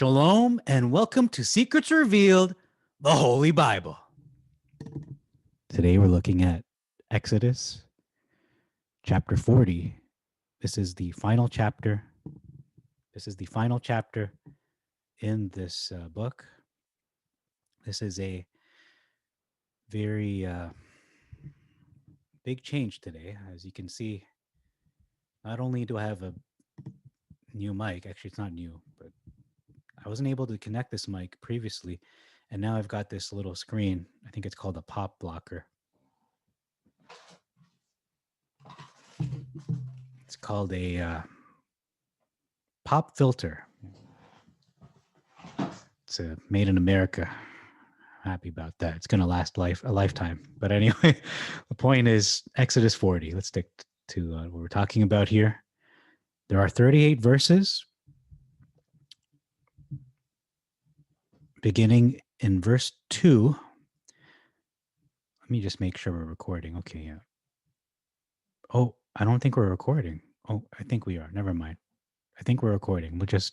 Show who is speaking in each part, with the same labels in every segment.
Speaker 1: Shalom and welcome to Secrets Revealed, the Holy Bible. Today we're looking at Exodus chapter 40. This is the final chapter. In this book. This is a very big change today. As you can see, not only do I have a new mic, actually it's not new, but I wasn't able to connect this mic previously, and now I've got this little screen. I think it's called a pop blocker. It's called a pop filter. It's made in America. Happy about that. It's going to last a lifetime. But anyway, the point is Exodus 40. Let's stick to what we're talking about here. There are 38 verses. Beginning in verse 2. Let me just make sure we're recording. Okay, yeah. Oh, I don't think we're recording. Oh, I think we are. Never mind. I think we're recording. We'll just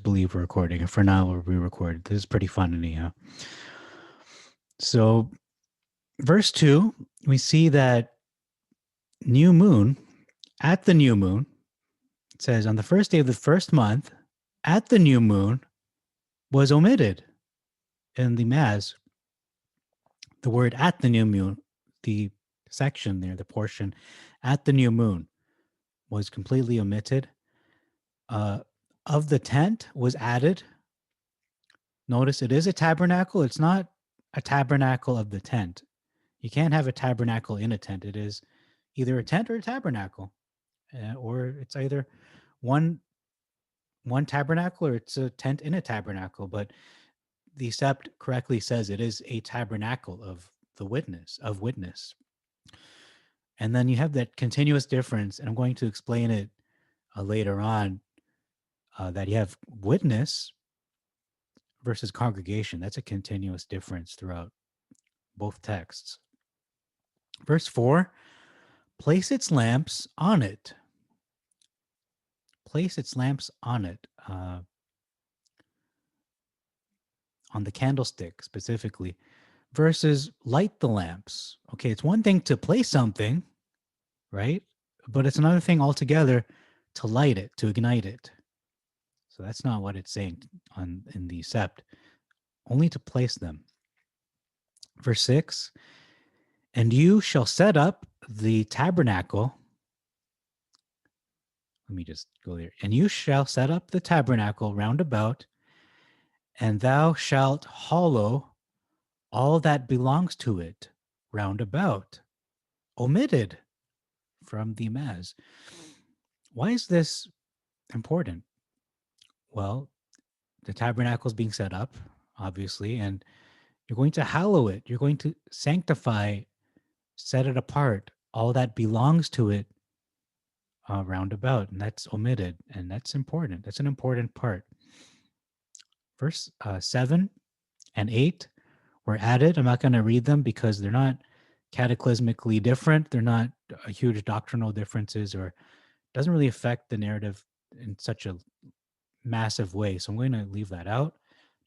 Speaker 1: believe we're recording. And for now, we'll re-record. This is pretty fun anyhow. So, verse 2, we see that new moon, at the new moon, it says, on the first day of the first month, at the new moon, was omitted in the Mass. The word at the new moon, the section there, the portion at the new moon was completely omitted. Of the tent was added. Notice it is a tabernacle. It's not a tabernacle of the tent. You can't have a tabernacle in a tent. It is either a tent or a tabernacle, or it's either one tabernacle or it's a tent in a tabernacle. But the Sept correctly says it is a tabernacle of the witness. And then you have that continuous difference, and I'm going to explain it later on, that you have witness versus congregation. That's a continuous difference throughout both texts. Verse 4, place its lamps on it. Place its lamps on it. On the candlestick specifically, versus light the lamps. Okay, it's one thing to place something, right? But it's another thing altogether to light it, to ignite it. So that's not what it's saying in the Sept. Only to place them. Verse 6, and you shall set up the tabernacle. Let me just go there. And you shall set up the tabernacle round about, and thou shalt hollow all that belongs to it round about. Omitted from the Mass. Why is this important? Well, the tabernacle is being set up, obviously, and you're going to hallow it. You're going to sanctify, set it apart, all that belongs to it round about, and that's omitted, and that's important. That's an important part. Verse 7 and 8 were added. I'm not going to read them because they're not cataclysmically different. They're not huge doctrinal differences, or doesn't really affect the narrative in such a massive way. So I'm going to leave that out.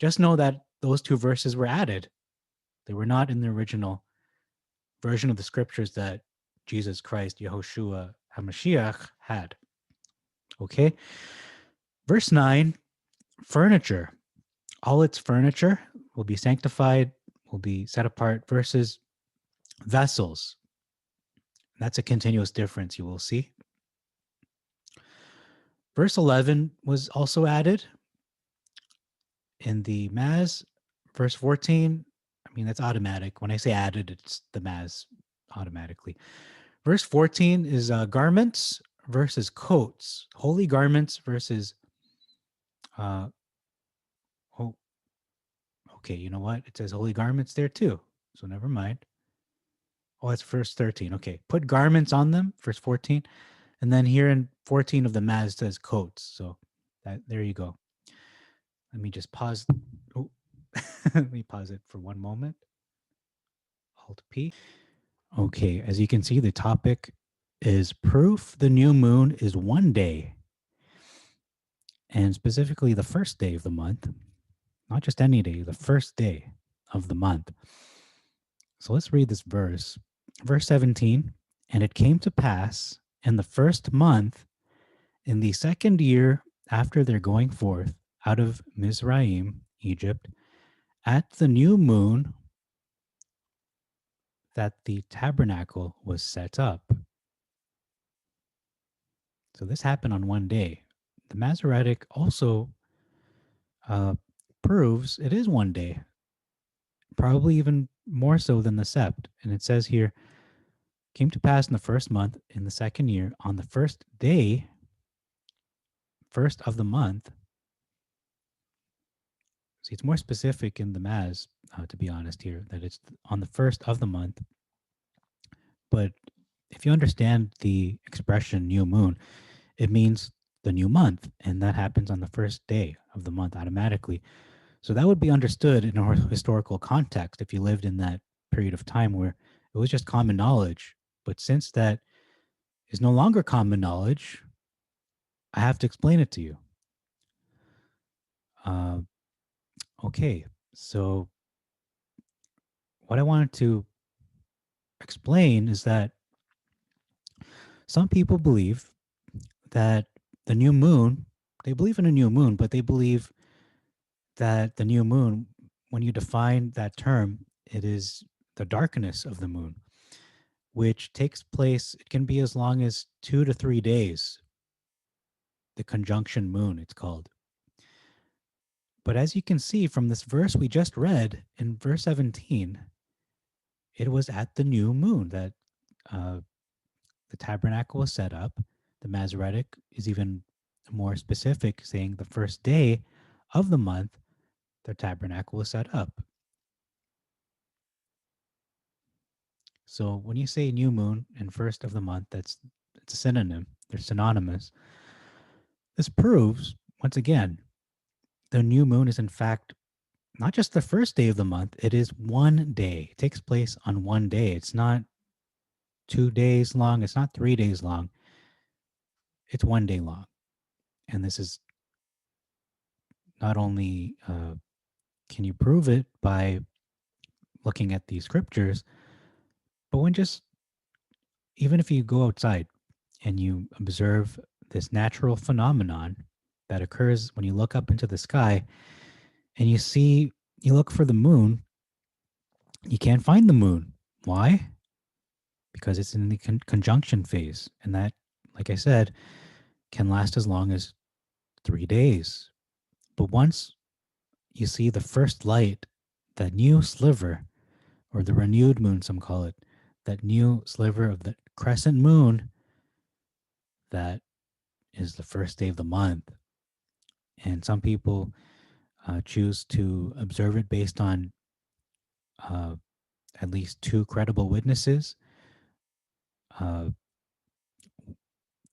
Speaker 1: Just know that those two verses were added. They were not in the original version of the scriptures that Jesus Christ, Yehoshua HaMashiach, had. Okay. Verse 9, furniture. All its furniture will be sanctified, will be set apart, versus vessels. That's a continuous difference, you will see. Verse 11 was also added in the Mass. Verse 14, I mean, that's automatic. When I say added, it's the Mass automatically. Verse 14 is garments versus coats. Holy garments versus... okay, you know what? It says holy garments there too. So never mind. Oh, it's verse 13. Okay, put garments on them, verse 14. And then here in 14 of the Mass says coats. So there you go. Let me just pause. Oh, let me pause it for one moment. Alt P. Okay, as you can see, the topic is proof the new moon is one day. and specifically the first day of the month, not just any day, the first day of the month. So let's read this verse. Verse 17, and it came to pass in the first month, in the second year after their going forth out of Mizraim, Egypt, at the new moon, that the tabernacle was set up. So this happened on one day. The Masoretic also proves it is one day, probably even more so than the Sept. And it says here, came to pass in the first month, in the second year, on the first day, first of the month. See, it's more specific in the Maz, to be honest here, that it's on the first of the month. But if you understand the expression new moon, it means the new month, and that happens on the first day of the month automatically. So that would be understood in a historical context if you lived in that period of time where it was just common knowledge. But since that is no longer common knowledge, I have to explain it to you. Okay, so what I wanted to explain is that some people believe that the new moon, they believe in a new moon, but they believe that the new moon, when you define that term, it is the darkness of the moon, which takes place, it can be as long as 2 to 3 days. The conjunction moon, it's called. But as you can see from this verse we just read in verse 17, it was at the new moon that the tabernacle was set up. The Masoretic is even more specific, saying the first day of the month, the tabernacle was set up. So when you say new moon and first of the month, it's a synonym. They're synonymous. This proves, once again, the new moon is in fact not just the first day of the month, it is one day. It takes place on one day. It's not 2 days long, it's not 3 days long. It's one day long. And this is not only can you prove it by looking at these scriptures, but when just, even if you go outside and you observe this natural phenomenon that occurs when you look up into the sky and you look for the moon, you can't find the moon. Why? Because it's in the conjunction phase. And that, like I said, can last as long as 3 days. But once you see the first light, that new sliver, or the renewed moon, some call it, that new sliver of the crescent moon, that is the first day of the month. And some people choose to observe it based on at least 2 credible witnesses uh,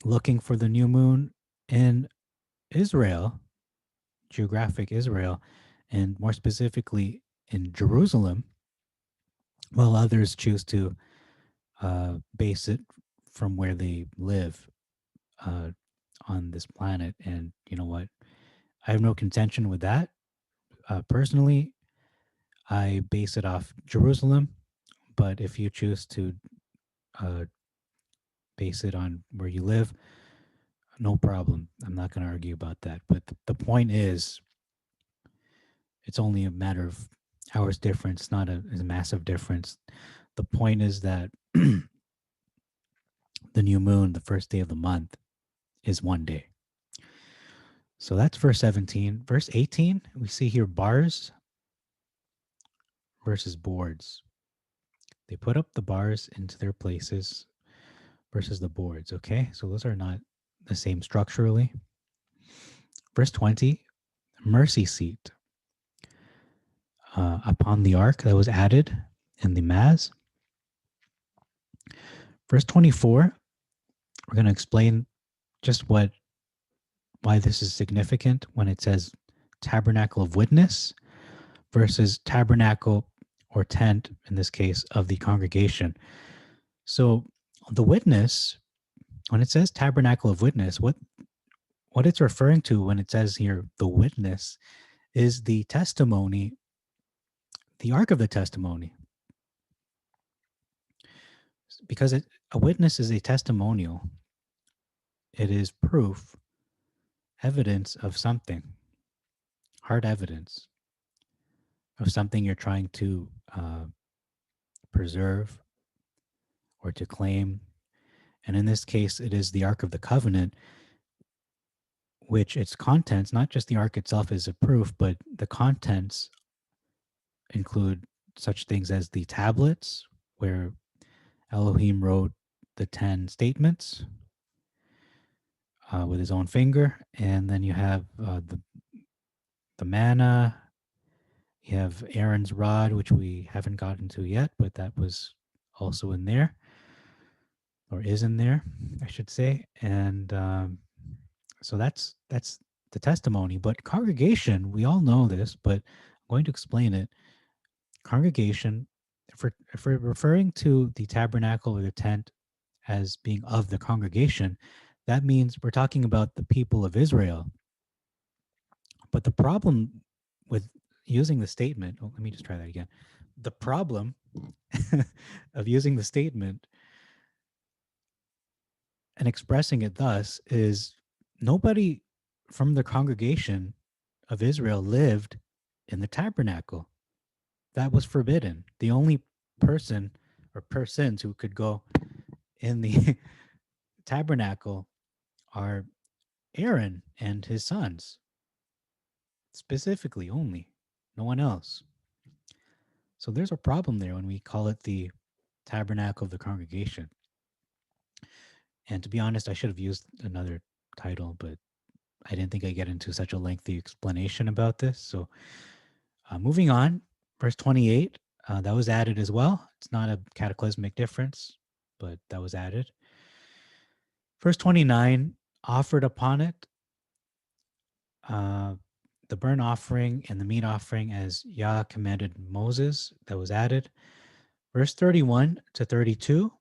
Speaker 1: looking for the new moon in Israel, geographic Israel, and more specifically in Jerusalem, while others choose to base it from where they live on this planet. And you know what? I have no contention with that. Personally, I base it off Jerusalem, but if you choose to base it on where you live, no problem. I'm not going to argue about that. But the point is, it's only a matter of hours difference, not a massive difference. The point is that the new moon, the first day of the month, is one day. So that's verse 17. Verse 18, we see here bars versus boards. They put up the bars into their places versus the boards, okay? So those are not the same structurally. Verse 20, mercy seat upon the ark that was added in the Maz. Verse 24, we're going to explain just why this is significant when it says tabernacle of witness versus tabernacle or tent, in this case, of the congregation. So the witness, when it says tabernacle of witness, what what it's referring to when it says here, the witness, is the testimony, the ark of the testimony. Because a witness is a testimonial. It is proof, evidence of something, hard evidence of something you're trying to preserve or to claim. And in this case, it is the Ark of the Covenant, which its contents, not just the Ark itself is a proof, but the contents include such things as the tablets, where Elohim wrote the 10 statements with his own finger. And then you have the manna. You have Aaron's rod, which we haven't gotten to yet, but that was also in there, or is in there, I should say. And so that's the testimony. But congregation, we all know this, but I'm going to explain it. Congregation, if we're referring to the tabernacle or the tent as being of the congregation, that means we're talking about the people of Israel. But the problem with using the statement, oh, let me just try that again. The problem of using the statement and expressing it thus is nobody from the congregation of Israel lived in the tabernacle. That was forbidden. The only person or persons who could go in the tabernacle are Aaron and his sons, specifically only, no one else. So there's a problem there when we call it the tabernacle of the congregation. And to be honest, I should have used another title, but I didn't think I'd get into such a lengthy explanation about this. So moving on, verse 28, that was added as well. It's not a cataclysmic difference, but that was added. Verse 29, offered upon it the burnt offering and the meat offering as Yah commanded Moses, that was added. Verse 31 to 32,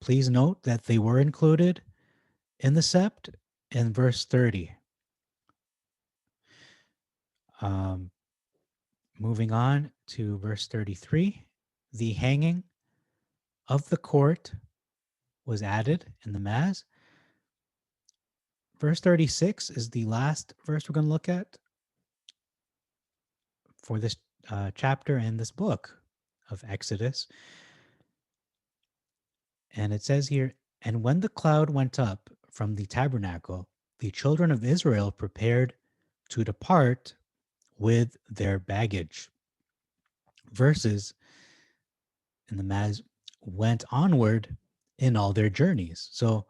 Speaker 1: please note that they were included in the sept in verse 30. Moving on to verse 33, the hanging of the court was added in the Maz. Verse 36 is the last verse we're going to look at for this chapter in this book of Exodus. And it says here, and when the cloud went up from the tabernacle, the children of Israel prepared to depart with their baggage. Verses in the Maz went onward in all their journeys. So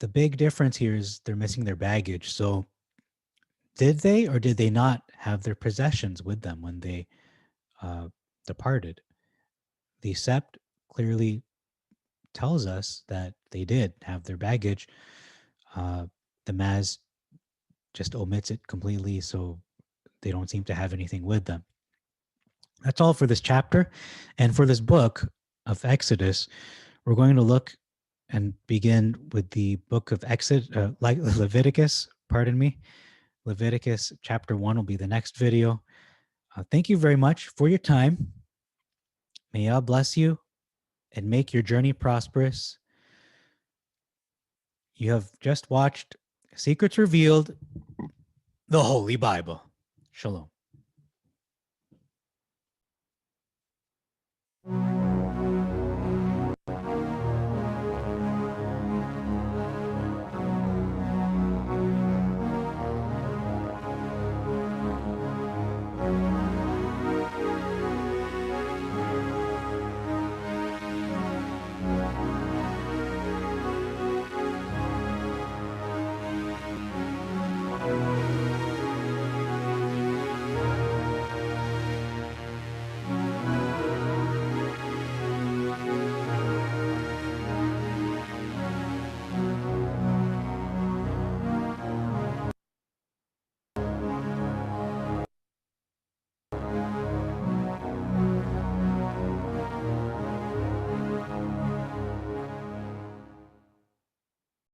Speaker 1: the big difference here is they're missing their baggage. So did they or did they not have their possessions with them when they departed? The sept clearly tells us that they did have their baggage. The Maz just omits it completely, so they don't seem to have anything with them. That's all for this chapter. And for this book of Exodus, we're going to look and begin with the book of Leviticus, pardon me. Leviticus chapter 1 will be the next video. Thank you very much for your time. May God bless you and make your journey prosperous. You have just watched Secrets Revealed, the Holy Bible. Shalom.